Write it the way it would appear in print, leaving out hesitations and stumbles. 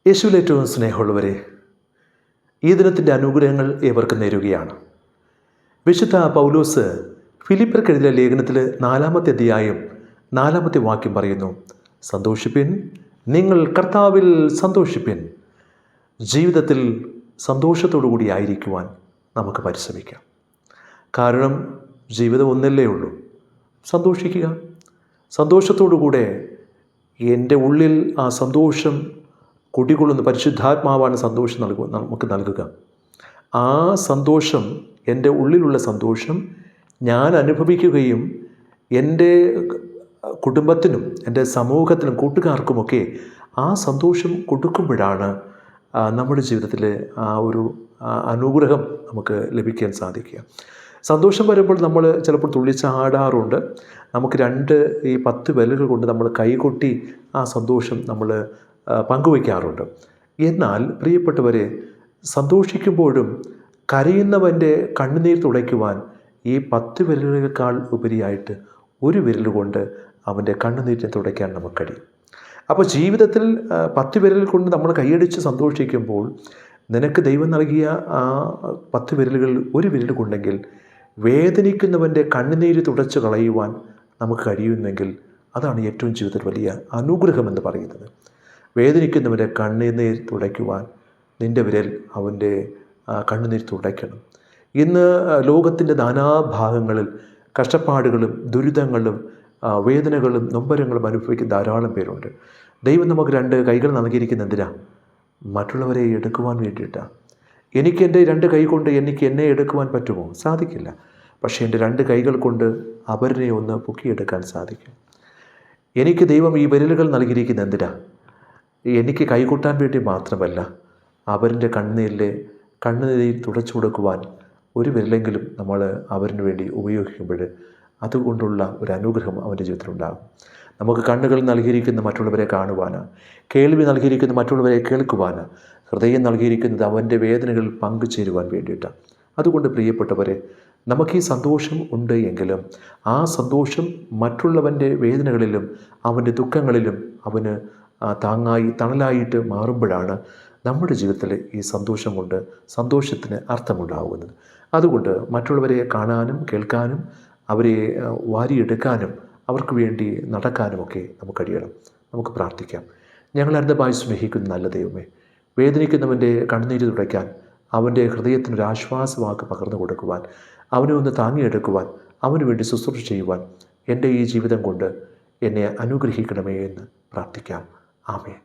യേശുവിൽ ഏറ്റവും സ്നേഹമുള്ളവരെ, ഈ ദിനത്തിൻ്റെ അനുഗ്രഹങ്ങൾ ഏവർക്കും നേരുകയാണ്. വിശുദ്ധ പൗലോസ് ഫിലിപ്പിയർക്കെഴുതിയ ലേഖനത്തിൽ 4-ാമത്തെ അധ്യായം 4-ാമത്തെ വാക്യം പറയുന്നു, സന്തോഷിപ്പിൻ, നിങ്ങൾ കർത്താവിൽ സന്തോഷിപ്പിൻ. ജീവിതത്തിൽ സന്തോഷത്തോടു കൂടി ആയിരിക്കുവാൻ നമുക്ക് പരിശ്രമിക്കാം. കാരണം ജീവിതം ഒന്നല്ലേ ഉള്ളൂ. സന്തോഷിക്കുക. സന്തോഷത്തോടു കൂടെ എൻ്റെ ഉള്ളിൽ ആ സന്തോഷം കുടികൊള്ളുന്ന പരിശുദ്ധാത്മാവാണ് സന്തോഷം നമുക്ക് നൽകുക. ആ സന്തോഷം, എൻ്റെ ഉള്ളിലുള്ള സന്തോഷം ഞാൻ അനുഭവിക്കുകയും എൻ്റെ കുടുംബത്തിനും എൻ്റെ സമൂഹത്തിനും കൂട്ടുകാർക്കുമൊക്കെ ആ സന്തോഷം കൊടുക്കുമ്പോഴാണ് നമ്മുടെ ജീവിതത്തിൽ ആ ഒരു അനുഗ്രഹം നമുക്ക് ലഭിക്കാൻ സാധിക്കുക. സന്തോഷം വരുമ്പോൾ നമ്മൾ ചിലപ്പോൾ തുള്ളിച്ചാടാറുണ്ട്. നമുക്ക് 10 വിരലുകൾ കൊണ്ട് നമ്മൾ കൈകൊട്ടി ആ സന്തോഷം നമ്മൾ പങ്കുവയ്ക്കാറുണ്ട്. എന്നാൽ പ്രിയപ്പെട്ടവരെ, സന്തോഷിക്കുമ്പോഴും കരയുന്നവൻ്റെ കണ്ണുനീർ തുടയ്ക്കുവാൻ ഈ 10 വിരലുകളേക്കാൾ ഉപരിയായിട്ട് ഒരു വിരൽ കൊണ്ട് അവൻ്റെ കണ്ണുനീരിനെ തുടയ്ക്കാൻ നമുക്ക് കഴിയും. അപ്പോൾ ജീവിതത്തിൽ 10 വിരൽ കൊണ്ട് നമ്മൾ കൈയടിച്ച് സന്തോഷിക്കുമ്പോൾ നിനക്ക് ദൈവം നൽകിയ ആ 10 വിരലുകളിൽ ഒരു വിരൽ കൊണ്ടെങ്കിൽ വേദനിക്കുന്നവൻ്റെ കണ്ണുനീര് തുടച്ച് കളയുവാൻ നമുക്ക് കഴിയുമെങ്കിൽ അതാണ് ഏറ്റവും ജീവിതത്തിൽ വലിയ അനുഗ്രഹമെന്ന് പറയുന്നത്. വേദനിക്കുന്നവൻ്റെ കണ്ണുനീർ തുടയ്ക്കുവാൻ നിൻ്റെ വിരൽ അവൻ്റെ കണ്ണുനീർ തുടയ്ക്കണം. ഇന്ന് ലോകത്തിൻ്റെ നാനാഭാഗങ്ങളിൽ കഷ്ടപ്പാടുകളും ദുരിതങ്ങളും വേദനകളും നൊമ്പരങ്ങളും അനുഭവിക്കുന്ന ധാരാളം പേരുണ്ട്. ദൈവം നമുക്ക് 2 കൈകൾ നൽകിയിരിക്കുന്ന എന്തിനാ? മറ്റുള്ളവരെ എടുക്കുവാൻ വേണ്ടിയിട്ടാണ്. എനിക്ക് എൻ്റെ 2 കൈ കൊണ്ട് എന്നെ എടുക്കുവാൻ പറ്റുമോ? സാധിക്കില്ല. പക്ഷേ എൻ്റെ 2 കൈകൾ കൊണ്ട് അവരെ ഒന്ന് പൊക്കിയെടുക്കാൻ സാധിക്കും. എനിക്ക് ദൈവം ഈ വിരലുകൾ നൽകിയിരിക്കുന്ന എന്തിനാ? എനിക്ക് കൈകൊട്ടാൻ വേണ്ടി മാത്രമല്ല, അവരുടെ കണ്ണുനീർ തുടച്ചു കൊടുക്കുവാൻ ഒരു വിരലെങ്കിലും നമ്മൾ അവരിന് വേണ്ടി ഉപയോഗിക്കുമ്പോൾ അതുകൊണ്ടുള്ള ഒരു അനുഗ്രഹം അവൻ്റെ ജീവിതത്തിലുണ്ടാകും. നമുക്ക് കണ്ണുകൾ നൽകിയിരിക്കുന്ന മറ്റുള്ളവരെ കാണുവാനാണ്, കേൾവി നൽകിയിരിക്കുന്ന മറ്റുള്ളവരെ കേൾക്കുവാനാണ്, ഹൃദയം നൽകിയിരിക്കുന്നത് അവൻ്റെ വേദനകളിൽ പങ്കുചേരുവാൻ വേണ്ടിയിട്ടാണ്. അതുകൊണ്ട് പ്രിയപ്പെട്ടവരെ, നമുക്ക് ഈ സന്തോഷം ഉണ്ട് എങ്കിലും ആ സന്തോഷം മറ്റുള്ളവൻ്റെ വേദനകളിലും അവൻ്റെ ദുഃഖങ്ങളിലും അവന് താങ്ങായി തണലായിട്ട് മാറുമ്പോഴാണ് നമ്മുടെ ജീവിതത്തിൽ ഈ സന്തോഷം കൊണ്ട് സന്തോഷത്തിന് അർത്ഥമുണ്ടാകുന്നത്. അതുകൊണ്ട് മറ്റുള്ളവരെ കാണാനും കേൾക്കാനും അവരെ വാരിയെടുക്കാനും അവർക്ക് വേണ്ടി നടക്കാനുമൊക്കെ നമുക്ക് കഴിയണം. നമുക്ക് പ്രാർത്ഥിക്കാം. ഞങ്ങൾ അനന്തമായി സ്നേഹിക്കുന്ന നല്ല ദൈവമേ, വേദനിക്കുന്നവൻ്റെ കണ്ണുനീര് തുടയ്ക്കാൻ, അവൻ്റെ ഹൃദയത്തിനൊരു ആശ്വാസവാക്ക് പകർന്നു കൊടുക്കുവാൻ, അവനെ ഒന്ന് താങ്ങിയെടുക്കുവാൻ, അവന് വേണ്ടി ശുശ്രൂഷ ചെയ്യുവാൻ എൻ്റെ ഈ ജീവിതം കൊണ്ട് എന്നെ അനുഗ്രഹിക്കണമേ എന്ന് പ്രാർത്ഥിക്കാം. ആമേൻ.